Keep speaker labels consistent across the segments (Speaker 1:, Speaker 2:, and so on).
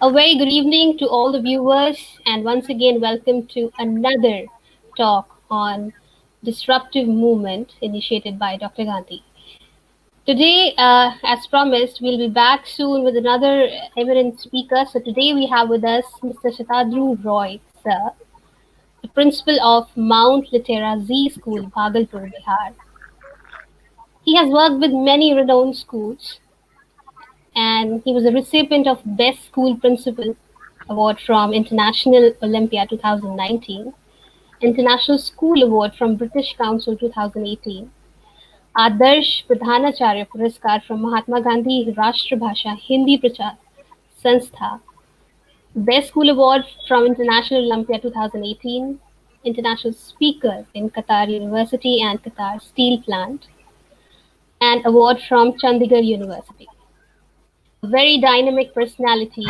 Speaker 1: A very good evening to all the viewers, and once again, welcome to another talk on disruptive movement initiated by Dr. Gandhi. Today, as promised, we'll be back soon with another eminent speaker. So today we have with us Mr. Satadru Roy, sir, the principal of Mount Litera Z School, Bhagalpur, Bihar. He has worked with many renowned schools, and he was a recipient of Best School Principal Award from International Olympia 2019, International School Award from British Council 2018, Adarsh Pradhanacharya Puraskar from Mahatma Gandhi Rashtra Bhasha Hindi Prachar Sanstha, Best School Award from International Olympia 2018, International Speaker in Qatar University and Qatar Steel Plant, and award from Chandigarh University. A very dynamic personality.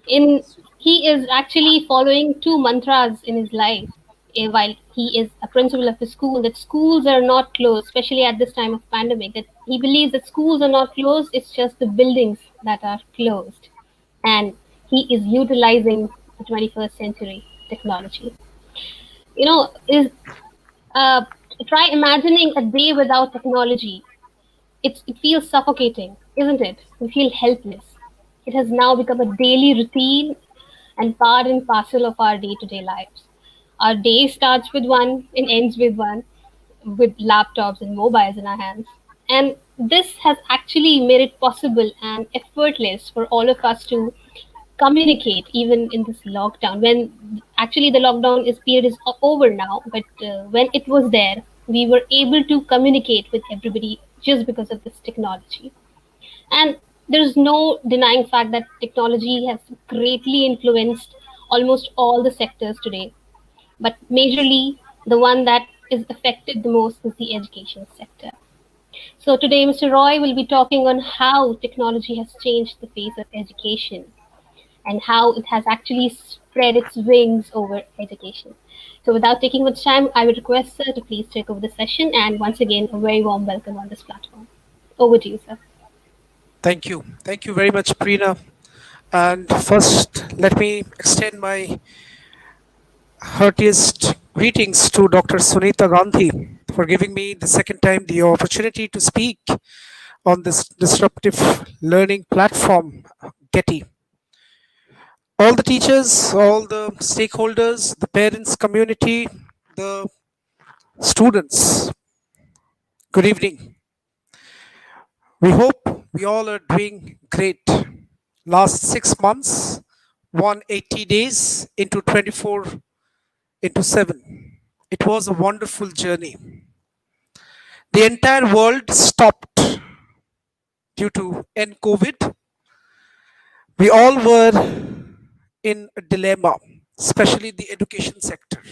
Speaker 1: In He is actually following two mantras in his life while he is a principal of a school, that schools are not closed, especially at this time of pandemic, that he believes that schools are not closed, it's just the buildings that are closed, and he is utilizing the 21st century technology. Is uh, Try imagining a day without technology. It feels suffocating, isn't it? We feel helpless. It has now become a daily routine and part and parcel of our day to day lives. Our day starts with one and ends with one, with laptops and mobiles in our hands. And this has actually made it possible and effortless for all of us to communicate even in this lockdown, when actually the lockdown is period is over now, but when it was there, we were able to communicate with everybody just because of this technology. And there's no denying fact that technology has greatly influenced almost all the sectors today, but majorly the one that is affected the most is the education sector. So today, Mr. Roy will be talking on how technology has changed the face of education and how it has actually spread its wings over education. So without taking much time, I would request sir to please take over the session, and once again, a very warm welcome on this platform. Over to you, sir.
Speaker 2: Thank you. Thank you very much, Preena. And first, let me extend my heartiest greetings to Dr. Sunita Gandhi for giving me the second time the opportunity to speak on this disruptive learning platform, GETI. All the teachers, all the stakeholders, the parents, community, the students, good evening. We hope we all are doing great. Last 6 months, 180 days into 24 into 7. It was a wonderful journey. The entire world stopped due to end COVID. We all were in a dilemma, especially the education sector.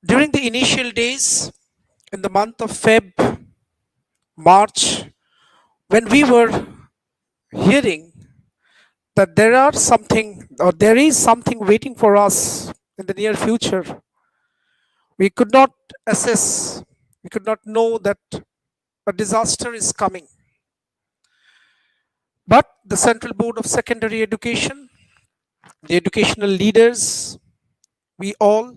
Speaker 2: During the initial days, in the month of March, when we were hearing that there is something waiting for us in the near future, we could not assess, we could not know that a disaster is coming. But the Central Board of Secondary Education, the educational leaders, we all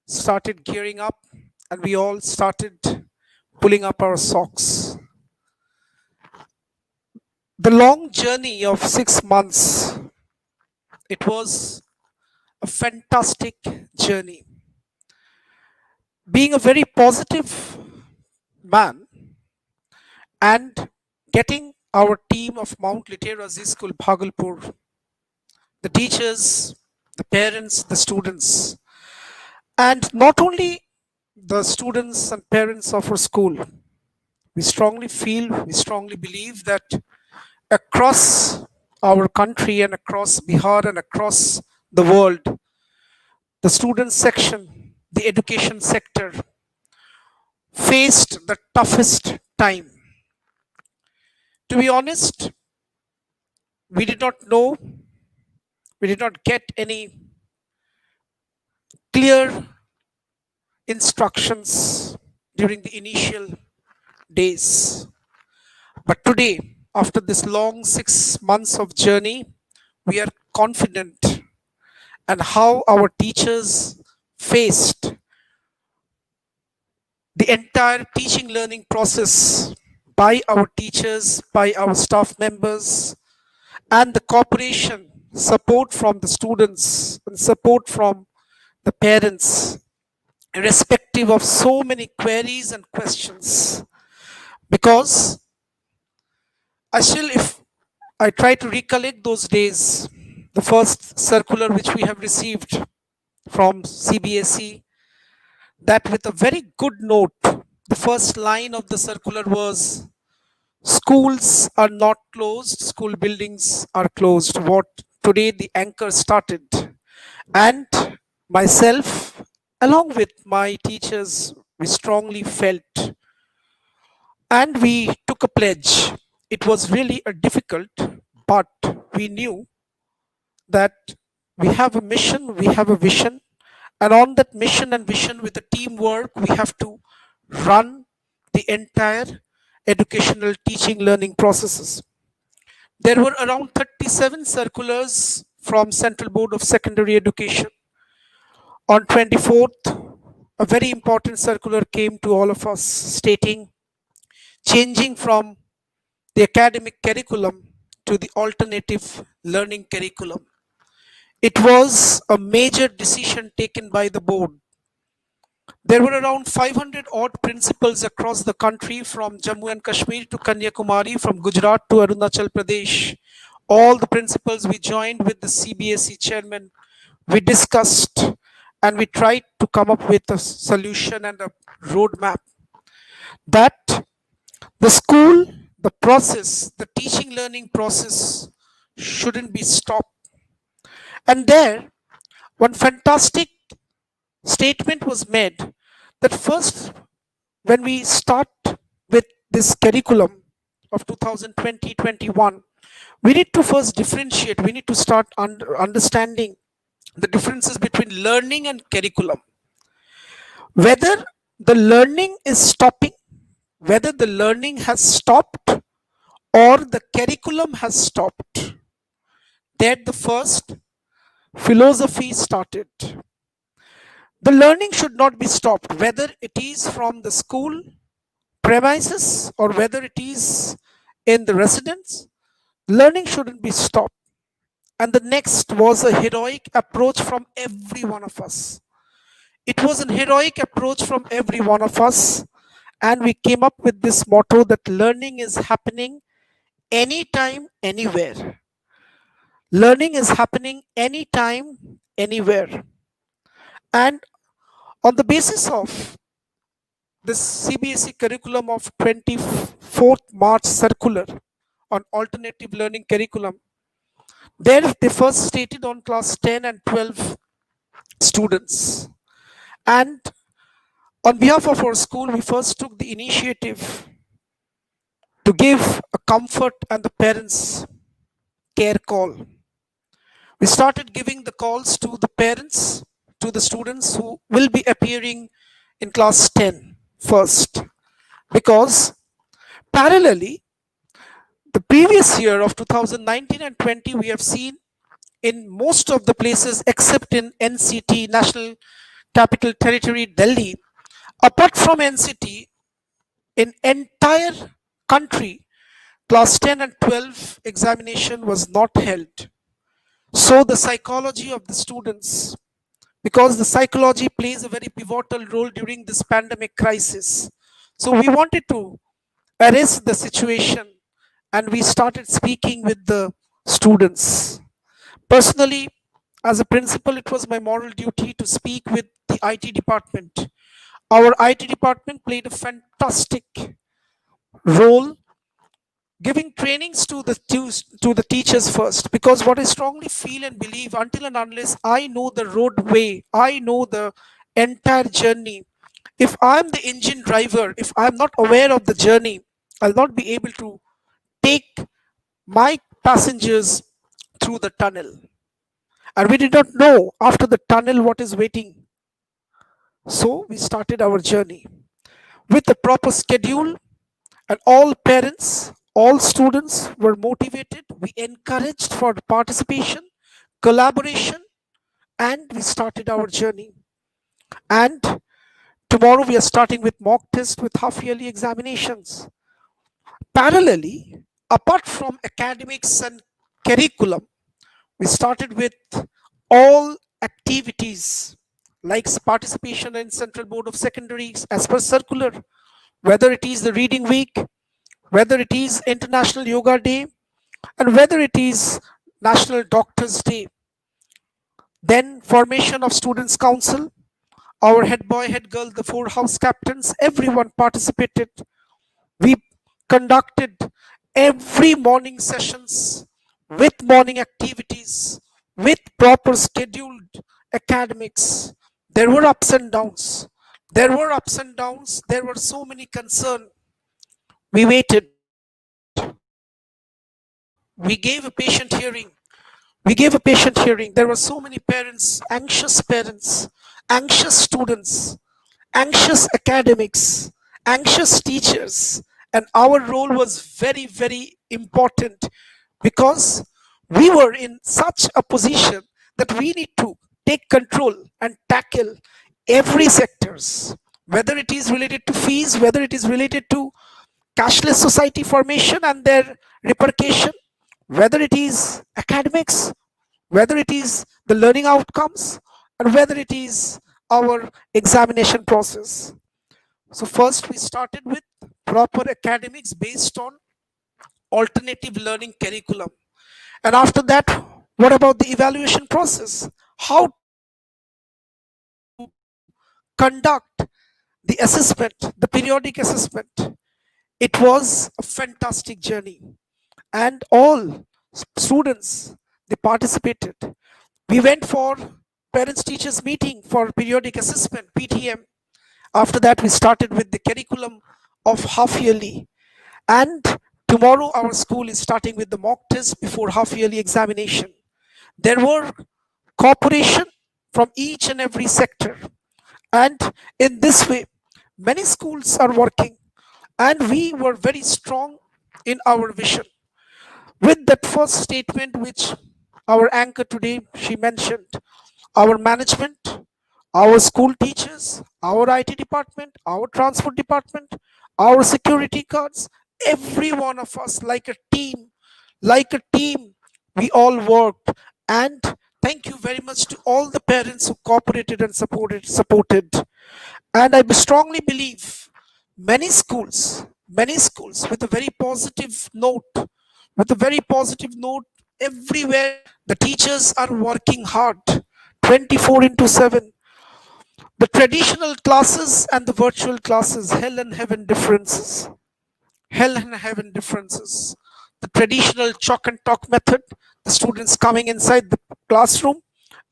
Speaker 2: started gearing up and we all started pulling up our socks. The long journey of 6 months, it was a fantastic journey. Being a very positive man and getting our team of Mount Litera Z School Bhagalpur, the teachers, the parents, the students, and not only the students and parents of our school, we strongly feel, we strongly believe that across our country and across Bihar and across the world, the student section, the education sector faced the toughest time. To be honest, we did not know, we did not get any clear instructions during the initial days. But today, after this long 6 months of journey, we are confident and how our teachers faced the entire teaching learning process by our teachers, by our staff members, and the cooperation, support from the students, and support from the parents, irrespective of so many queries and questions. Because I still, if I try to recollect those days, the first circular which we have received from CBSE, that with a very good note, the first line of the circular was, schools are not closed, school buildings are closed. What today the anchor started. And myself, along with my teachers, we strongly felt and we took a pledge. It was really a difficult, but we knew that we have a mission, we have a vision, and on that mission and vision, with the teamwork, we have to run the entire educational teaching learning processes. There were around 37 circulars from Central Board of Secondary Education. On 24th, a very important circular came to all of us stating changing from the academic curriculum to the alternative learning curriculum. It was a major decision taken by the board. There were around 500 odd principals across the country, from Jammu and Kashmir to Kanyakumari, from Gujarat to Arunachal Pradesh. All the principals, we joined with the CBSE chairman. We discussed and we tried to come up with a solution and a roadmap that the school, the process, the teaching learning process shouldn't be stopped. And there, one fantastic statement was made that first, when we start with this curriculum of 2020-21, we need to first differentiate, we need to start understanding the differences between learning and curriculum. Whether the learning is stopping, whether the learning has stopped, or the curriculum has stopped. That the first philosophy started. The learning should not be stopped, whether it is from the school premises or whether it is in the residence. Learning shouldn't be stopped. And the next was a heroic approach from every one of us. It was an heroic approach from every one of us. And we came up with this motto that learning is happening anytime, anywhere. Learning is happening anytime, anywhere. And on the basis of this CBSE curriculum of 24th March circular on alternative learning curriculum, there they first stated on class 10 and 12 students. And on behalf of our school, we first took the initiative to give a comfort and the parents care call. We started giving the calls to the parents, to the students who will be appearing in class 10 first, because parallelly, the previous year of 2019 and 20, we have seen in most of the places except in NCT, National Capital Territory, Delhi, apart from NCT, in entire country, class 10 and 12 examination was not held. So the psychology of the students, because the psychology plays a very pivotal role during this pandemic crisis. So we wanted to arrest the situation and we started speaking with the students. Personally, as a principal, it was my moral duty to speak with the IT department. Our IT department played a fantastic role giving trainings to the teachers first, because what I strongly feel and believe, until and unless I know the roadway, I know the entire journey, if I'm the engine driver, if I'm not aware of the journey, I'll not be able to take my passengers through the tunnel. And we did not know after the tunnel what is waiting. So we started our journey with the proper schedule, and all parents, All students were motivated. We encouraged for participation, collaboration, and we started our journey. And tomorrow we are starting with mock test with half yearly examinations. Parallelly, apart from academics and curriculum, we started with all activities like participation in Central Board of Secondaries as per circular, whether it is the reading week, whether it is International Yoga Day, and whether it is National Doctors Day. Then formation of Students' Council, our head boy, head girl, the four house captains, everyone participated. We conducted every morning sessions with morning activities, with proper scheduled academics. There were ups and downs. There were ups and downs. There were so many concerns. We waited. We gave a patient hearing. There were so many parents, anxious students, anxious academics, anxious teachers, and our role was very, very important because we were in such a position that we need to take control and tackle every sectors, whether it is related to fees, whether it is related to cashless society formation and their repercussion, whether it is academics, whether it is the learning outcomes, and whether it is our examination process. So, first we started with proper academics based on alternative learning curriculum. And after that, what about the evaluation process? How to conduct the assessment, the periodic assessment? It was a fantastic journey, and all students they participated. We went for parents teachers meeting for periodic assessment PTM. After that we started with the curriculum of half yearly, and tomorrow our school is starting with the mock test before half yearly examination. There were cooperation from each and every sector, and in this way many schools are working, and we were very strong in our vision. With that first statement which our anchor today she mentioned, our management, our school teachers, our IT department, our transport department, our security guards, every one of us like a team, we all worked. And thank you very much to all the parents who cooperated and supported. And I strongly believe many schools with a very positive note, everywhere the teachers are working hard 24 into 7. The traditional classes and the virtual classes, hell and heaven differences. The traditional chalk and talk method, the students coming inside the classroom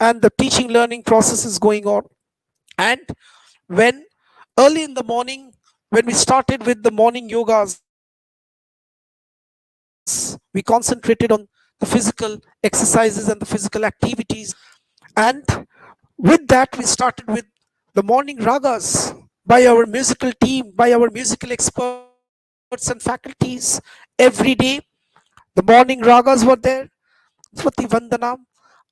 Speaker 2: and the teaching learning process is going on. And when early in the morning, when we started with the morning yogas, we concentrated on the physical exercises and the physical activities. And with that, we started with the morning ragas by our musical team, by our musical experts and faculties. Every day, the morning ragas were there, Swati Vandanam.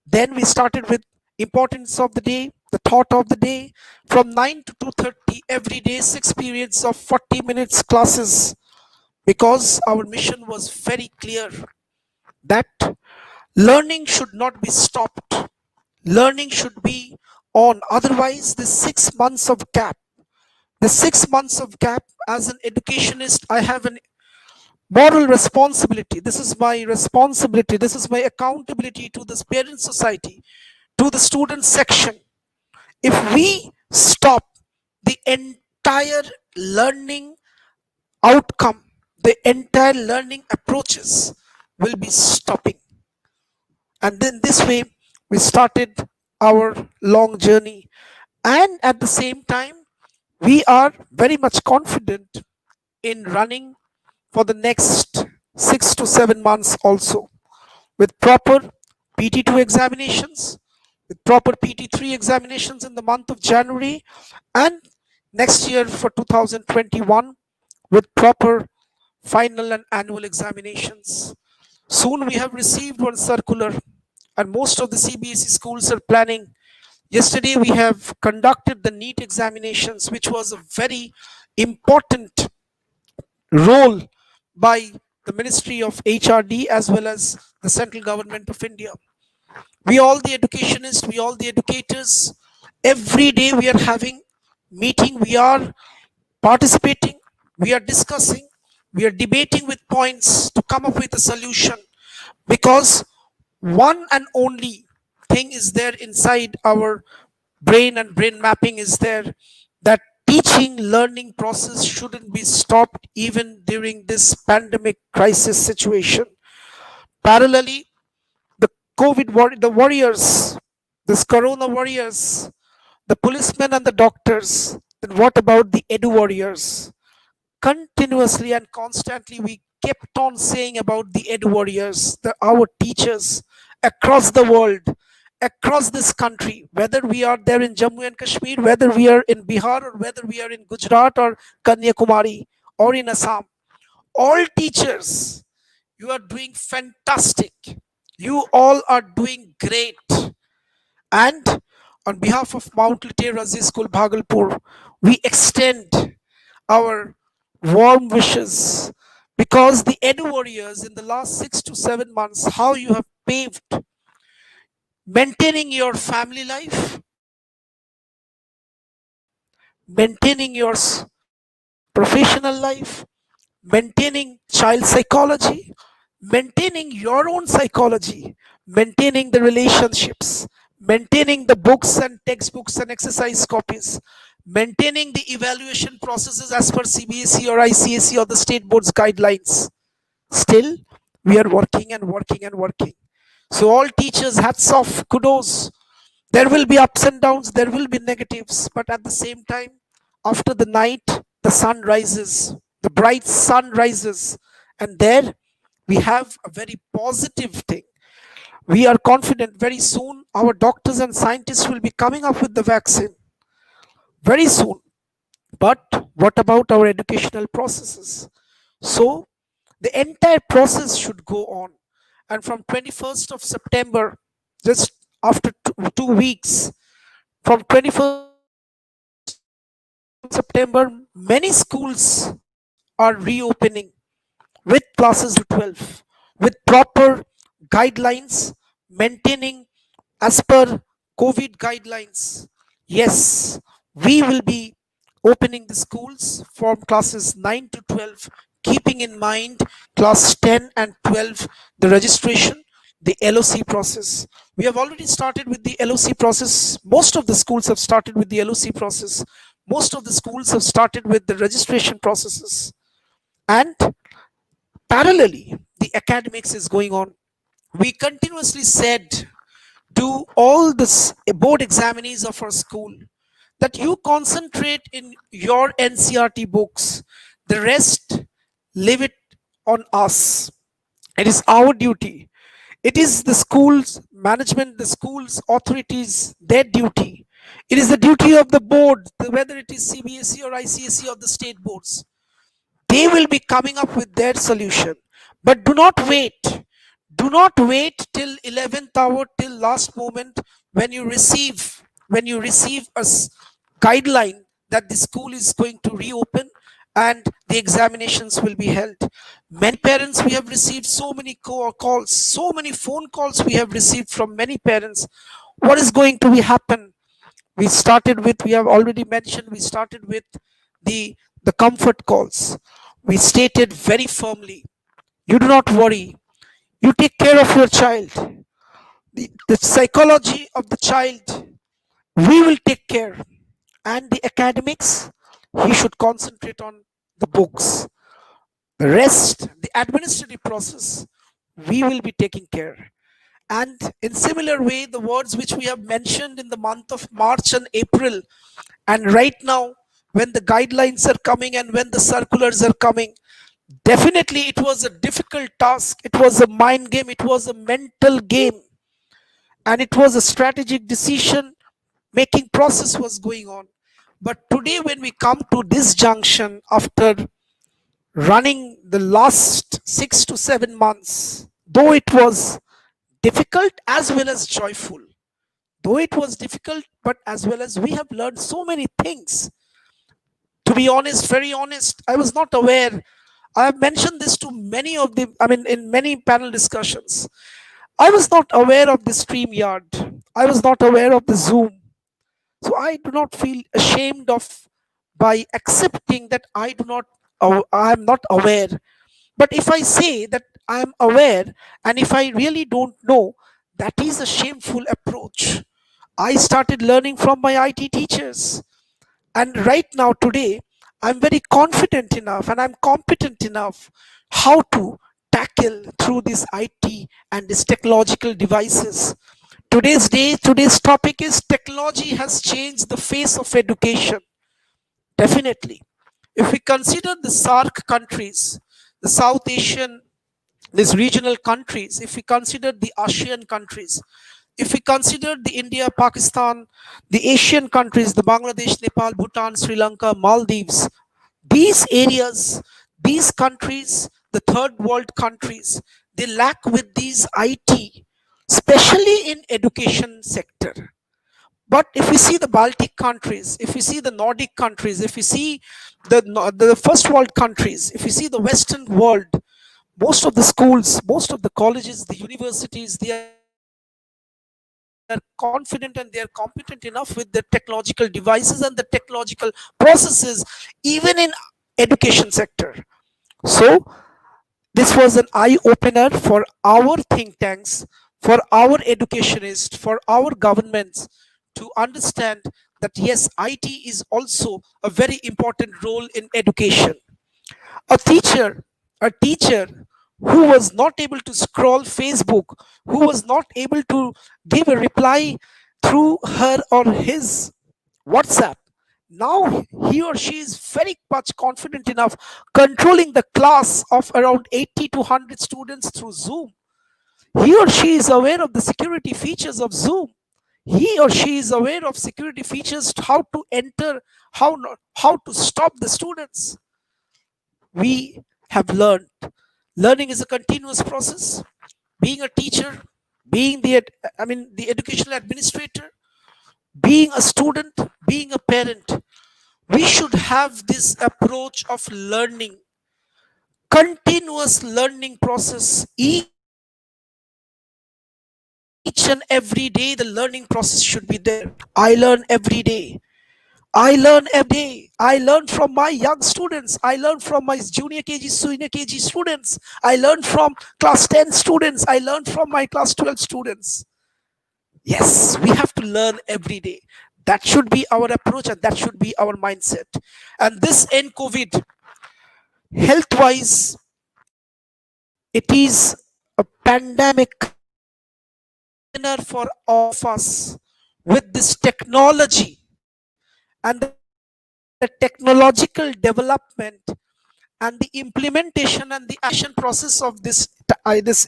Speaker 2: Then we started with importance of the day, the thought of the day, from 9 to 2:30 every day, 6 periods of 40 minutes classes, because our mission was very clear that learning should not be stopped. Learning should be on. Otherwise, the 6 months of gap, as an educationist, I have an moral responsibility. This is my responsibility. This is my accountability to this parent society, to the student section. If we stop, the entire learning outcome, the entire learning approaches will be stopping. And then this way, we started our long journey. And at the same time, we are very much confident in running for the next 6 to 7 months also, with proper PT2 examinations, with proper PT3 examinations in the month of January, and next year for 2021 with proper final and annual examinations. Soon we have received one circular, and most of the CBSE schools are planning. Yesterday we have conducted the NEET examinations, which was a very important role by the Ministry of HRD as well as the central government of India. We all the educationists, we all the educators, every day we are having meeting, we are participating, we are discussing, we are debating with points to come up with a solution, because one and only thing is there inside our brain, and brain mapping is there, that teaching learning process shouldn't be stopped even during this pandemic crisis situation. Parallelly, the the warriors, this corona warriors, the policemen and the doctors, then what about the edu warriors? Continuously and constantly we kept on saying about the ed warriors, our teachers across the world, across this country, whether we are there in Jammu and Kashmir, whether we are in Bihar, or whether we are in Gujarat or Kanyakumari or in Assam. All teachers, you are doing fantastic, you all are doing great. And on behalf of Mount Literacy School Bhagalpur, we extend our warm wishes, because the Edu warriors in the last 6 to 7 months, how you have paved maintaining your family life, maintaining your professional life, maintaining child psychology, maintaining your own psychology, maintaining the relationships, maintaining the books and textbooks and exercise copies, maintaining the evaluation processes as per CBSE or ICSE or the state board's guidelines. Still, we are working and working and working. So, all teachers, hats off, kudos. There will be ups and downs, there will be negatives, but at the same time, after the night, the sun rises, the bright sun rises, and there we have a very positive thing. We are confident very soon our doctors and scientists will be coming up with the vaccine very soon. But what about our educational processes? So, the entire process should go on. And from 21st of September, just after 2 weeks, from 21st of September, many schools are reopening with classes 9 to 12, with proper guidelines, maintaining as per COVID guidelines. Yes, we will be opening the schools from classes 9 to 12, keeping in mind class 10 and 12, the registration, the LOC process. We have already started with the LOC process. Most of the schools have started with the LOC process. Most of the schools have started with the registration processes. And parallelly, the academics is going on. We continuously said to all the board examinees of our school that you concentrate in your NCRT books. The rest, leave it on us. It is our duty. It is the school's management, the school's authorities, their duty. It is the duty of the board, whether it is CBSE or ICSE or the state boards. They will be coming up with their solution. But do not wait. Do not wait till 11th hour, till last moment, when you receive a guideline that the school is going to reopen and the examinations will be held. Many parents, we have received so many calls, so many phone calls we have received from many parents. What is going to be happen? We have already mentioned, we started with the comfort calls. We stated very firmly, you do not worry, you take care of your child, the psychology of the child, we will take care, and the academics, he should concentrate on the books. The rest, the administrative process, we will be taking care. And in similar way, the words which we have mentioned in the month of March and April, and right now, when the guidelines are coming and when the circulars are coming, definitely it was a difficult task. It was a mind game, it was a mental game, and it was a strategic decision making process was going on. But today, when we come to this junction after running the last 6 to 7 months, though it was difficult as well as joyful, though it was difficult, but as well as we have learned so many things. To be honest, very honest, I was not aware. I have mentioned this to many of the, I mean, in many panel discussions. I was not aware of the StreamYard. I was not aware of the Zoom. So I do not feel ashamed of by accepting that I am not aware. But if I say that I am aware and if I really don't know, that is a shameful approach. I started learning from my IT teachers. And right now, today, I'm very confident enough and I'm competent enough how to tackle through this IT and these technological devices. Today's topic is technology has changed the face of education. Definitely. If we consider the SARC countries, the South Asian, these regional countries, if we consider the ASEAN countries, if we consider the India, Pakistan, the Asian countries, the Bangladesh, Nepal, Bhutan, Sri Lanka, Maldives, these areas, these countries, the third world countries, they lack with these IT, especially in education sector. But if we see the Baltic countries, if we see the Nordic countries, if we see the first world countries, if we see the Western world, most of the schools, most of the colleges, the universities, they are confident and they are competent enough with the technological devices and the technological processes, even in education sector. So this was an eye opener for our think tanks, for our educationists, for our governments to understand that yes, IT is also a very important role in education. A teacher who was not able to scroll Facebook, who was not able to give a reply through her or his WhatsApp, now he or she is very much confident enough controlling the class of around 80 to 100 students through Zoom. He or she is aware of the security features of Zoom. He or she is aware of security features, how to enter, how to stop the students. We have learned. Learning is a continuous process. Being a teacher, being the educational administrator, being a student, being a parent, we should have this approach of learning, continuous learning process. Each and every day, the learning process should be there. I learn every day. I learn from my young students. I learn from my junior KG, senior KG students. I learn from class 10 students. I learn from my class 12 students. Yes, we have to learn every day. That should be our approach and that should be our mindset. And this end COVID, health wise, it is a pandemic eye opener for all of us with this technology and the technological development and the implementation and the application process of this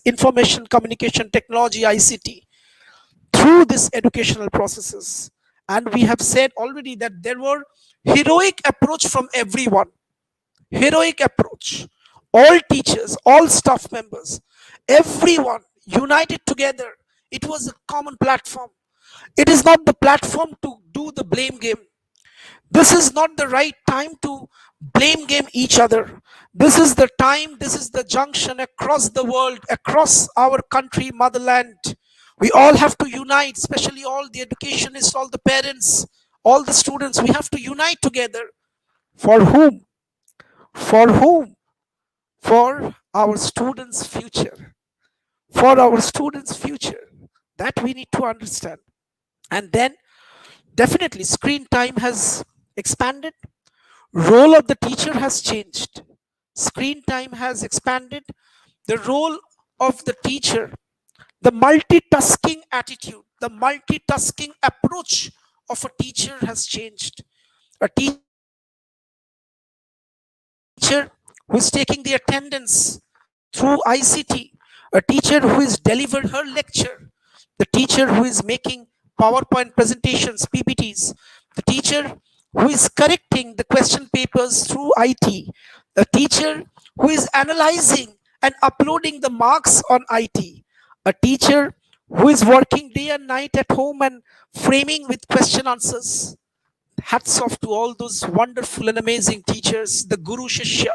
Speaker 2: information communication technology ICT through this educational processes. And we have said already that there were heroic approach from everyone, heroic approach, all teachers, all staff members, everyone united together. It was a common platform. It is not the platform to do the blame game. This is not the right time to blame game each other. This is the time, this is the junction across the world, across our country, motherland. We all have to unite, especially all the educationists, all the parents, all the students. We have to unite together. For whom? For whom? For our students' future. For our students' future. That we need to understand. And then definitely screen time has expanded. Role of the teacher has changed. Screen time has expanded. The role of the teacher, the multitasking attitude, the multitasking approach of a teacher has changed. A teacher who is taking the attendance through ICT, a teacher who is delivering her lecture, the teacher who is making PowerPoint presentations, PPTs, the teacher who is correcting the question papers through IT, a teacher who is who is analyzing and uploading the marks on IT, a teacher who is working day and night at home and framing with question answers. Hats off to all those wonderful and amazing teachers, the Guru Shishya.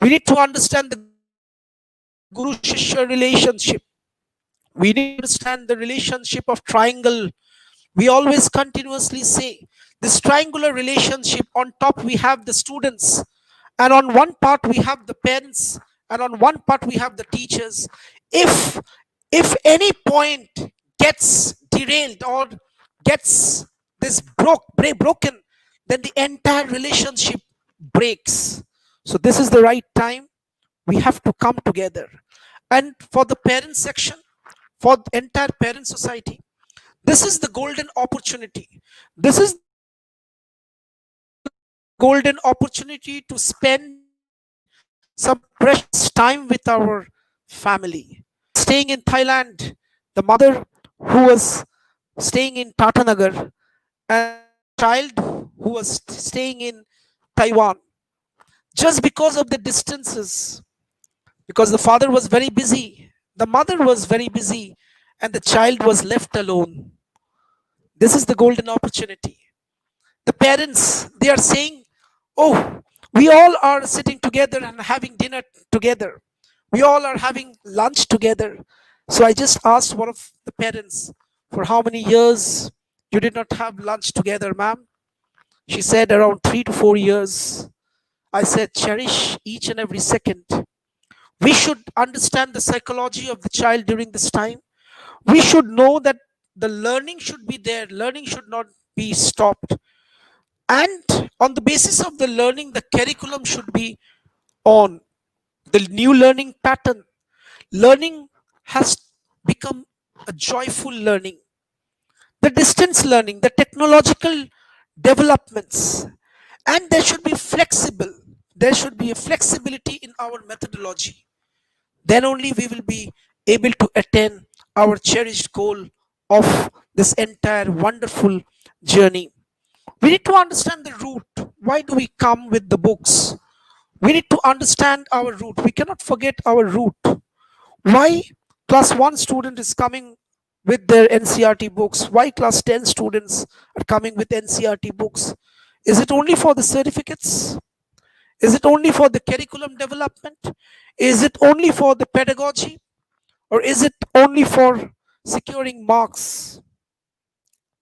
Speaker 2: We need to understand the Guru Shishya relationship. We need to understand the relationship of triangle. We always continuously say this triangular relationship. On top, we have the students, and on one part, we have the parents, and on one part, we have the teachers. If if any point gets derailed or gets broken, then the entire relationship breaks. So this is the right time we have to come together. And for the parent section, for the entire parent society, this is the golden opportunity. This is the golden opportunity to spend some precious time with our family. The mother who was staying in Thailand, the mother who was staying in Tatanagar, and the child who was staying in Taiwan, just because of the distances, because the father was very busy, the mother was very busy, and the child was left alone. This is the golden opportunity. The parents, they are saying, oh, we all are sitting together and having dinner together. We all are having lunch together. So I just asked one of the parents, for how many years you did not have lunch together, ma'am? She said around 3 to 4 years. I said, cherish each and every second. We should understand the psychology of the child during this time. We should know that the learning should be there, learning should not be stopped. And on the basis of the learning, the curriculum should be on the new learning pattern. Learning has become a joyful learning. The distance learning, the technological developments, and there should be flexible. There should be a flexibility in our methodology. Then only we will be able to attain our cherished goal of this entire wonderful journey. We need to understand the root. Why do we come with the books? We need to understand our root. We cannot forget our root. Why class 1 student is coming with their NCRT books? Why class 10 students are coming with NCRT books? Is it only for the certificates? Is it only for the curriculum development? Is it only for the pedagogy? Or is it only for securing marks?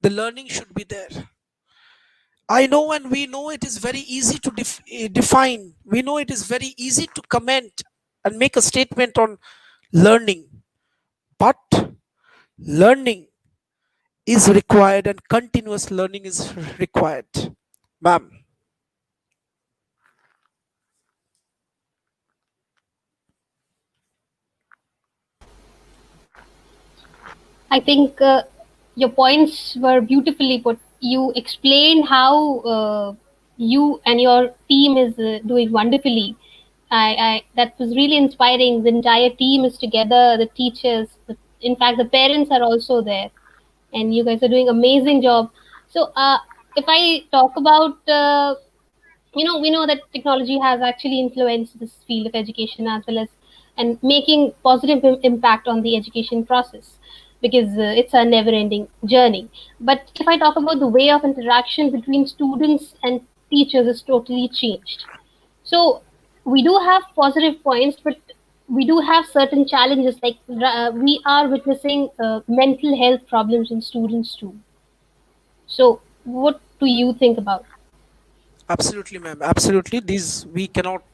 Speaker 2: The learning should be there. I know, and we know it is very easy to define. We know it is very easy to comment and make a statement on learning. But learning is required and continuous learning is required. Ma'am.
Speaker 1: I think your points were beautifully put. You explained how you and your team is doing wonderfully. That was really inspiring. The entire team is together. The teachers, in fact, the parents are also there, and you guys are doing amazing job. So, if I talk about we know that technology has actually influenced this field of education as well as and making positive impact on the education process because it's a never ending journey. But if I talk about the way of interaction between students and teachers is totally changed. So we do have positive points, but we do have certain challenges like we are witnessing mental health problems in students too. So what do you think about?
Speaker 2: Absolutely, ma'am. Absolutely. These we cannot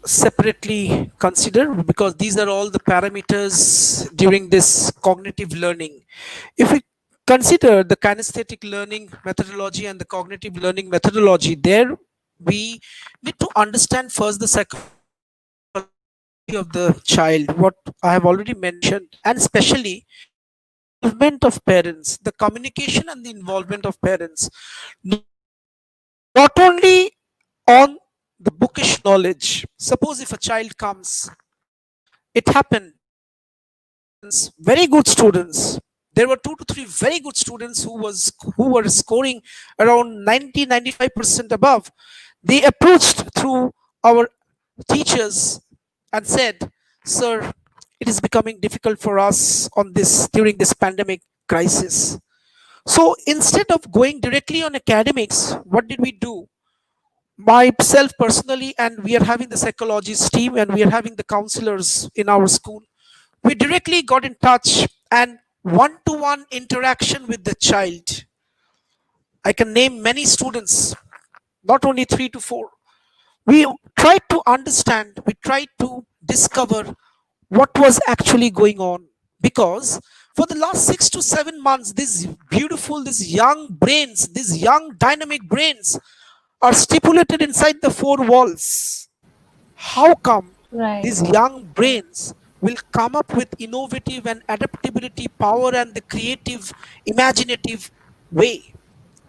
Speaker 2: separately consider because these are all the parameters during this cognitive learning. If we consider the kinesthetic learning methodology and the cognitive learning methodology, there we need to understand first the psychology of the child, what I have already mentioned, and especially the involvement of parents, the communication and the involvement of parents, not only on the bookish knowledge. Suppose if a child comes, it happened there were 2 to 3 very good students. There were 2 to 3 very good students who were scoring around 90 95% above. They approached through our teachers and said, "Sir, it is becoming difficult for us on this during this pandemic crisis." So instead of going directly on academics, what did we do? Myself personally, and we are having the psychologist team and we are having the counselors in our school. We directly got in touch and one to one interaction with the child. I can name many students, not only three to four. We tried to understand, we tried to discover what was actually going on. Because for the last 6 to 7 months, these young brains, these young dynamic brains are stipulated inside the four walls. How come
Speaker 1: Right.
Speaker 2: these young brains will come up with innovative and adaptability power and the creative, imaginative way?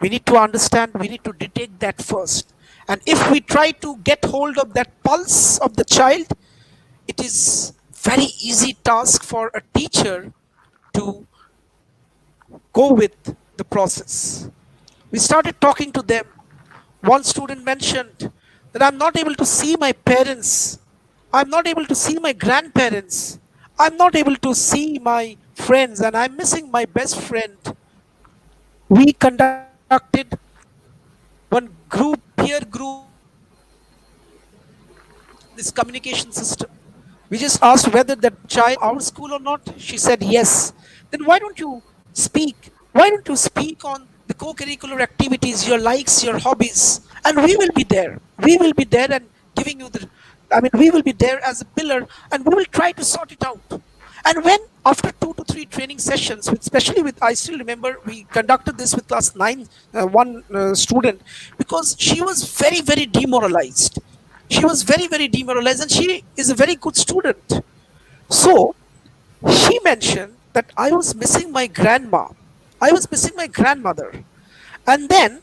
Speaker 2: We need to understand, we need to detect that first. And if we try to get hold of that pulse of the child, it is very easy task for a teacher to go with the process. We started talking to them. One student mentioned that I'm not able to see my parents, I'm not able to see my grandparents, I'm not able to see my friends, and I'm missing my best friend. We conducted one group, peer group this communication system. We just asked whether that child our school or not. She said yes. Then why don't you speak? Why don't you speak on the co-curricular activities, your likes, your hobbies, and we will be there. We will be there and giving you the. I mean, we will be there as a pillar, and we will try to sort it out. And when after 2 to 3 training sessions, especially with, I still remember we conducted this with class 9, one student, because she was very, very demoralized. She was very, very demoralized, and she is a very good student. So she mentioned that I was missing my grandma, I was missing my grandmother. And then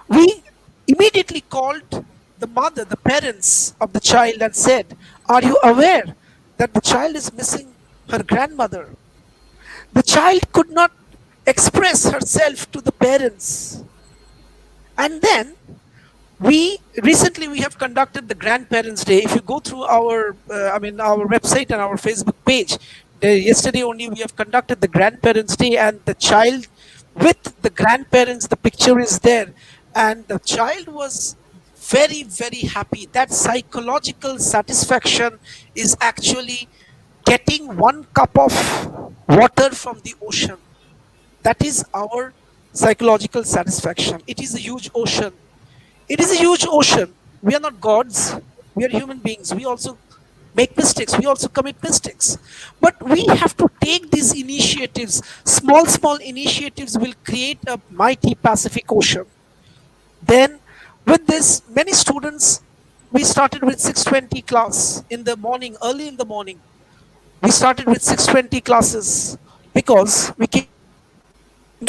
Speaker 2: we immediately called the mother, the parents of the child, and said, "Are you aware that the child is missing her grandmother?" The child could not express herself to the parents. And then we have conducted the grandparents day. If you go through our our website and our Facebook page, yesterday only we have conducted the grandparents day, and the child with the grandparents, the picture is there, and the child was very, very happy. That psychological satisfaction is actually getting one cup of water from the ocean. That is our psychological satisfaction. It is a huge ocean. It is a huge ocean. We are not gods. We are human beings. We also make mistakes. We also commit mistakes. But we have to take these initiatives. Small, small initiatives will create a mighty Pacific Ocean. Then, with this, many students, we started with 6:20 class in the morning, early in the morning. We started with 6:20 classes because we came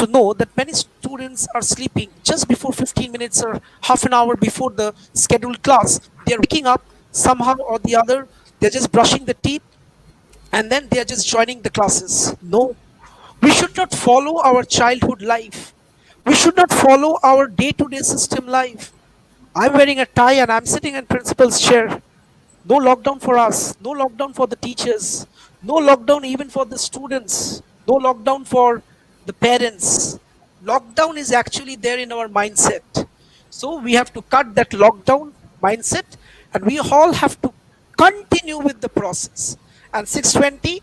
Speaker 2: to know that many students are sleeping just before 15 minutes or half an hour before the scheduled class. They are waking up somehow or the other, they're just brushing the teeth, and then they are just joining the classes. No, we should not follow our childhood life. We should not follow our day to day system life. I'm wearing a tie and I'm sitting in principal's chair. No lockdown for us, no lockdown for the teachers, no lockdown even for the students, no lockdown for the parents. Lockdown is actually there in our mindset. So we have to cut that lockdown mindset, and we all have to continue with the process. And 6:20,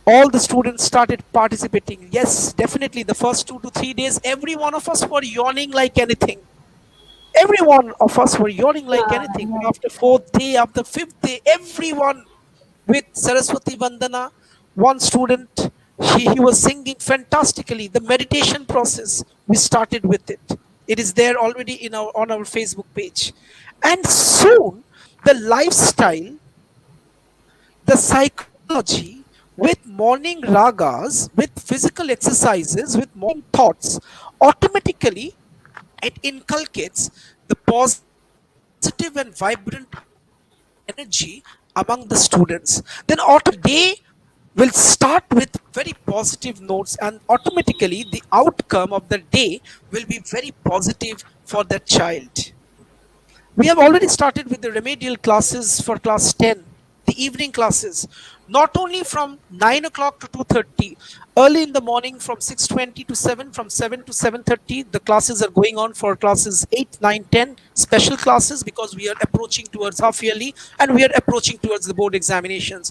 Speaker 2: all the students started participating. Yes, definitely the first 2 to 3 days, every one of us were yawning like anything. Every one of us were yawning like anything. But
Speaker 1: Right.
Speaker 2: after fourth day, after fifth day, everyone with Saraswati Vandana, one student, he was singing fantastically. The meditation process, we started with it. It is there already in our on our Facebook page. And soon the lifestyle, the psychology with morning ragas, with physical exercises, with morning thoughts, automatically it inculcates the positive and vibrant energy among the students. Then automatically the day will start with very positive notes, and automatically the outcome of the day will be very positive for that child. We have already started with the remedial classes for class 10, the evening classes, not only from 9 o'clock to 2:30, early in the morning from 6:20 to 7, from 7 to 7:30, the classes are going on for classes 8, 9, 10, special classes, because we are approaching towards half yearly and we are approaching towards the board examinations.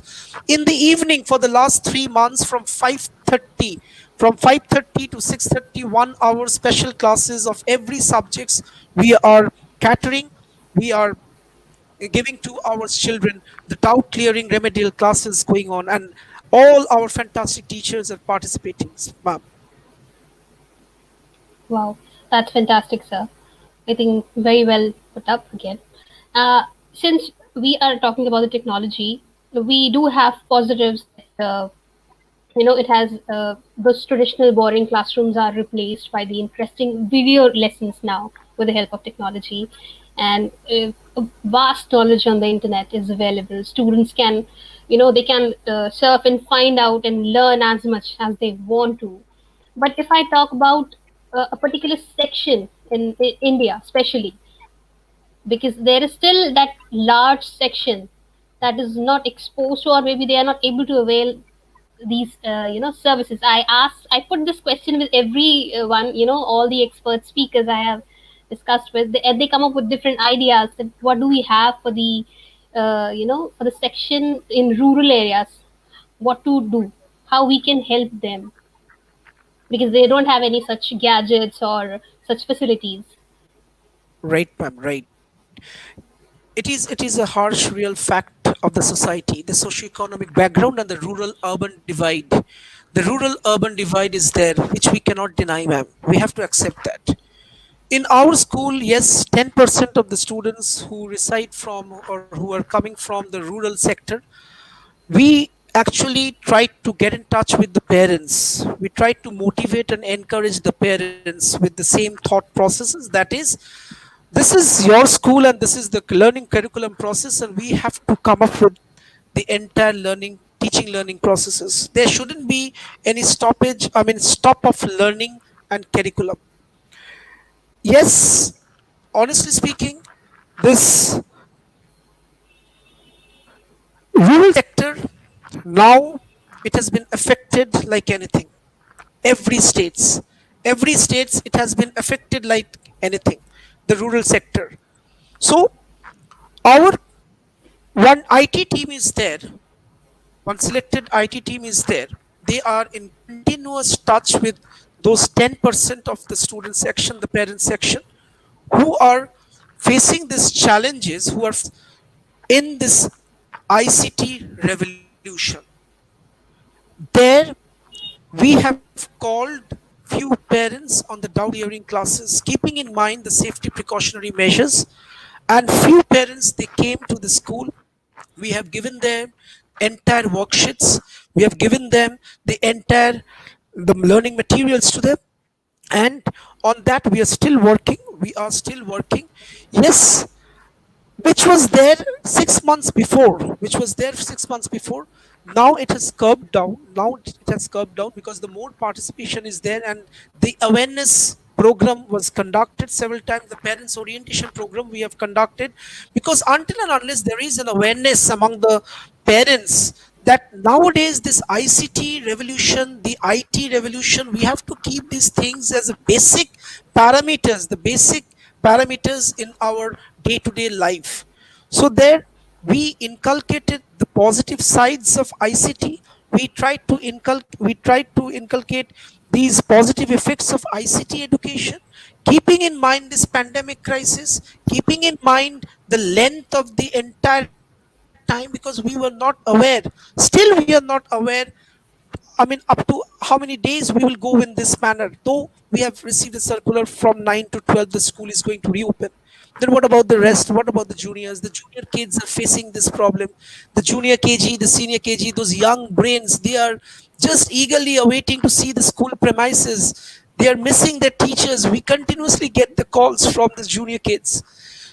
Speaker 2: In the evening, for the last 3 months, from 5:30 to 6:30, 1 hour special classes of every subjects we are catering. We are giving to our children the doubt clearing remedial classes going on, and all our fantastic teachers are participating, ma'am.
Speaker 1: Wow, that's fantastic, sir. I think very well put up again. Since we are talking about the technology, we do have positives that it has those traditional boring classrooms are replaced by the interesting video lessons now with the help of technology, and a vast knowledge on the internet is available. Students can, they can surf and find out and learn as much as they want to. But if I talk about a particular section in India, especially, because there is still that large section that is not exposed to, or maybe they are not able to avail these services. I put this question with every one, all the expert speakers I have discussed with, and they come up with different ideas that what do we have for the for the section in rural areas, what to do, how we can help them, because they don't have any such gadgets or such facilities.
Speaker 2: Right, ma'am, right. It is a harsh real fact of the society, the socioeconomic background and the rural urban divide. The rural urban divide is there, which we cannot deny, ma'am. We have to accept that. In our school, yes, 10% of the students who reside from or who are coming from the rural sector, we actually try to get in touch with the parents. We try to motivate and encourage the parents with the same thought processes. That is, this is your school and this is the learning curriculum process, and we have to come up with the entire learning, teaching, learning processes. There shouldn't be any stoppage, I mean, stop of learning and curriculum. Yes, honestly speaking, this rural sector now, it has been affected like anything. Every states it has been affected like anything, the rural sector. So our one IT team is there, one selected IT team is there. They are in continuous touch with those 10% of the student section, the parent section, who are facing these challenges, who are in this ICT revolution. There we have called few parents on the doubt clearing classes, keeping in mind the safety precautionary measures, and few parents, they came to the school. We have given them entire worksheets, we have given them the entire the learning materials to them, and on that we are still working. Yes, which was there 6 months before. Now it has curbed down. Because the more participation is there, and the awareness program was conducted several times, the parents orientation program we have conducted, because until and unless there is an awareness among the parents that nowadays this ICT revolution, the IT revolution, we have to keep these things as a basic parameters in our day to day life. So there we inculcated the positive sides of ICT. We tried to inculcate these positive effects of ICT education, keeping in mind this pandemic crisis, keeping in mind the length of the entire time, because we were not aware. Still, we are not aware, I mean, up to how many days we will go in this manner. Though we have received a circular from 9 to 12, the school is going to reopen. Then what about the rest? What about the juniors? The junior kids are facing this problem. The junior KG, the senior KG, those young brains, they are just eagerly awaiting to see the school premises. They are missing their teachers. We continuously get the calls from the junior kids.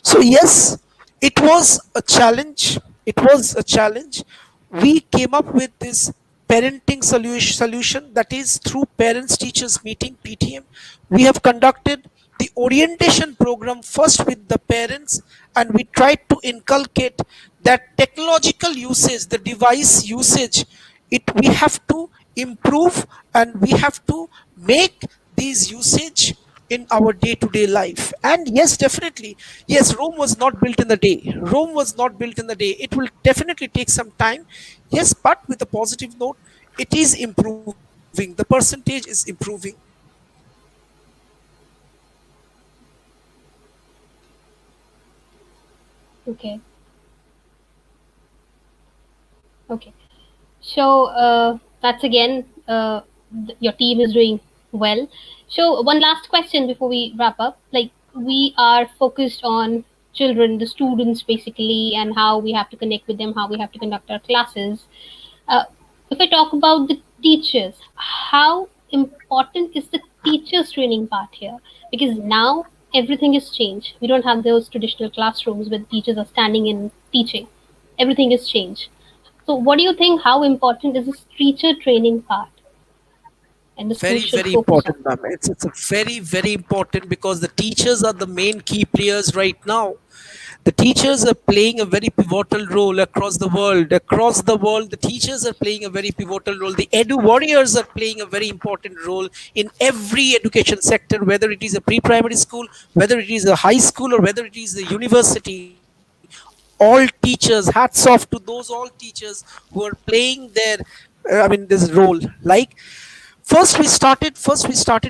Speaker 2: So yes, it was a challenge. It was a challenge. We came up with this parenting solution, that is through parents teachers meeting, PTM. We have conducted the orientation program first with the parents, and we tried to inculcate that technological usage, the device usage, it we have to improve, and we have to make these usage in our day-to-day life. And yes, definitely, yes, Rome was not built in the day. Rome was not built in the day. It will definitely take some time. Yes, but with a positive note, it is improving. The percentage is improving.
Speaker 1: Okay. Okay. So that's again, your team is doing well. So one last question before we wrap up. Like, we are focused on children, the students basically, and how we have to connect with them, how we have to conduct our classes. Uh, if I talk about the teachers, how important is the teachers training part here? Because now everything is changed. We don't have those traditional classrooms where the teachers are standing and teaching. Everything is changed. So, what do you think? How important is this teacher training part, and the school
Speaker 2: Very,
Speaker 1: should
Speaker 2: very
Speaker 1: focus on?
Speaker 2: important, ma'am. It's a very, very important, because the teachers are the main key players right now. The teachers are playing a very pivotal role across the world. Across the world, the teachers are playing a very pivotal role. The edu warriors are playing a very important role in every education sector, whether it is a pre-primary school, whether it is a high school, or whether it is the university. All teachers, hats off to those all teachers who are playing their, this role. Like, first we started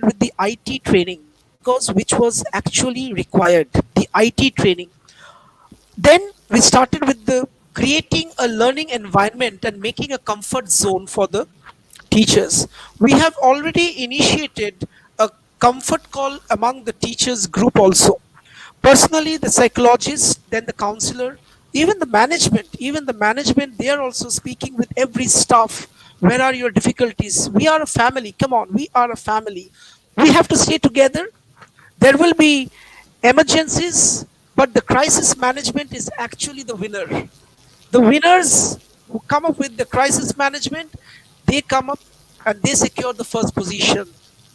Speaker 2: with the IT training, because which was actually required, the IT training. Then we started with the creating a learning environment and making a comfort zone for the teachers. We have already initiated a comfort call among the teachers group also. Personally, the psychologist, then the counselor, even the management, they are also speaking with every staff. Where are your difficulties? We are a family. Come on, we are a family. We have to stay together. There will be emergencies, but the crisis management is actually the winner. The winners who come up with the crisis management, they come up and they secure the first position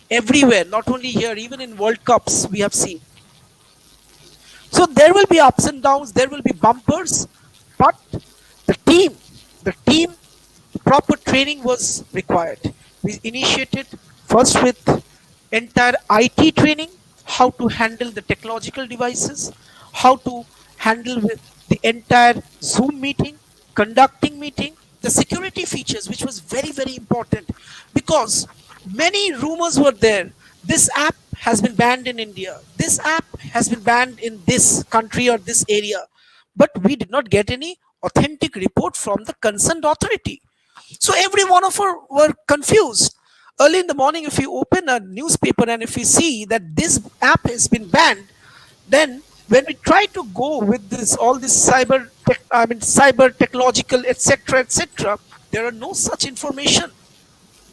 Speaker 2: everywhere, not only here, even in World Cups, we have seen. So there will be ups and downs, there will be bumpers, but the team, the team, proper training was required. We initiated first with entire IT training, how to handle the technological devices, how to handle with the entire Zoom meeting, conducting meeting, the security features, which was very, very important, because many rumors were there. This app has been banned in India. This app has been banned in this country or this area. But we did not get any authentic report from the concerned authority. So every one of us were confused. Early in the morning, if you open a newspaper and if you see that this app has been banned, then when we try to go with this all this cyber technological, etc., there are no such information.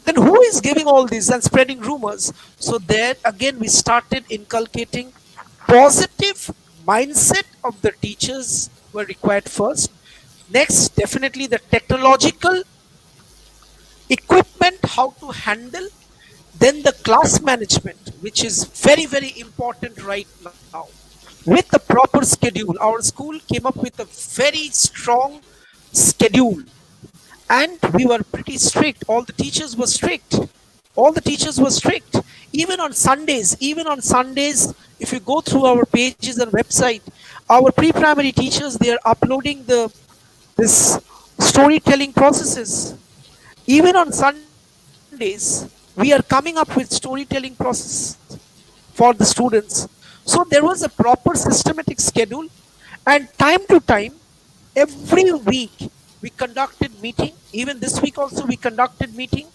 Speaker 2: Then who is giving all this and spreading rumors? So there again we started inculcating positive mindset of the teachers were required first. Next, definitely the technological equipment, how to handle. Then the class management, which is very, very important right now. With the proper schedule, our school came up with a very strong schedule, and we were pretty strict. All the teachers were strict. All the teachers were strict. Even on Sundays, if you go through our pages and website, our pre-primary teachers, they are uploading this storytelling processes. Even on Sundays, we are coming up with storytelling process for the students. So there was a proper systematic schedule, and time to time, every week, we conducted meeting. Even this week also, we conducted meeting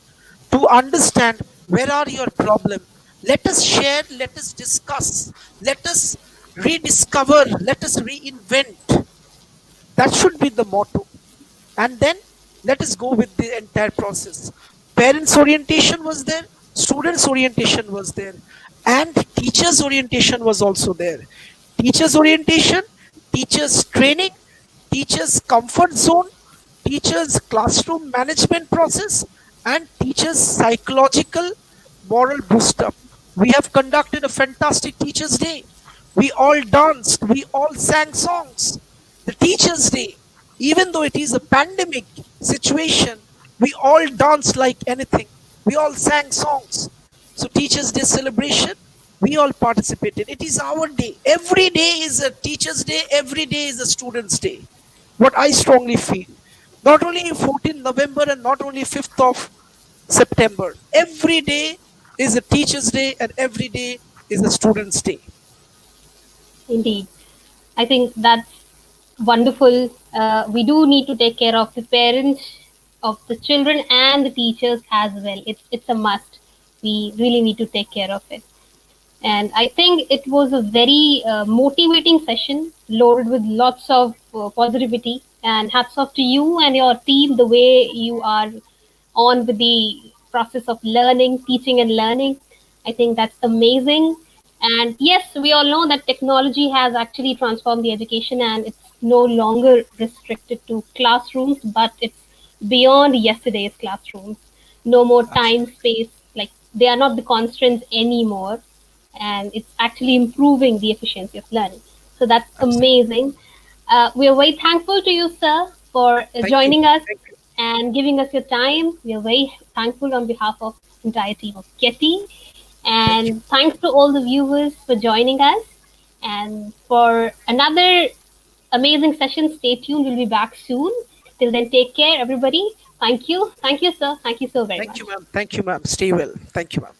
Speaker 2: to understand where are your problem. Let us share, let us discuss, let us rediscover, let us reinvent. That should be the motto. And then let us go with the entire process. Parents orientation was there, students orientation was there, and teachers orientation was also there. Teachers orientation, teachers training, teachers comfort zone, teachers classroom management process, and teachers psychological moral boost up. We have conducted a fantastic Teachers' Day. We all danced, we all sang songs. The Teachers' Day, even though it is a pandemic situation, we all danced like anything. We all sang songs. So, Teachers' Day celebration, we all participated. It is our day. Every day is a Teachers' Day, every day is a Students' Day. What I strongly feel. Not only 14th November and not only 5th of September. Every day is a Teacher's Day and every day is a Student's Day.
Speaker 1: Indeed. I think that's wonderful. We do need to take care of the parents, of the children, and the teachers as well. It's a must. We really need to take care of it. And I think it was a very motivating session, loaded with lots of positivity. And hats off to you and your team, the way you are on with the process of learning, teaching, and learning. I think that's amazing. And yes, we all know that technology has actually transformed the education, and it's no longer restricted to classrooms, but it's beyond yesterday's classrooms. No more time,
Speaker 2: Absolutely.
Speaker 1: space, like they are not the constraints anymore, and it's actually improving the efficiency of learning. So that's
Speaker 2: Absolutely.
Speaker 1: amazing. We are very thankful to you, sir, for
Speaker 2: Thank you.
Speaker 1: joining us
Speaker 2: Thank you.
Speaker 1: and giving us your time. We are very thankful on behalf of the entire team of Getty.
Speaker 2: Thank you.
Speaker 1: And thanks to all the viewers for joining us. And for another amazing session, stay tuned. We'll be back soon. Till then, take care, everybody. Thank you. Thank you, sir. Thank you so very
Speaker 2: Thank you,
Speaker 1: much.
Speaker 2: ma'am. Thank you, ma'am. Stay well. Thank you, ma'am.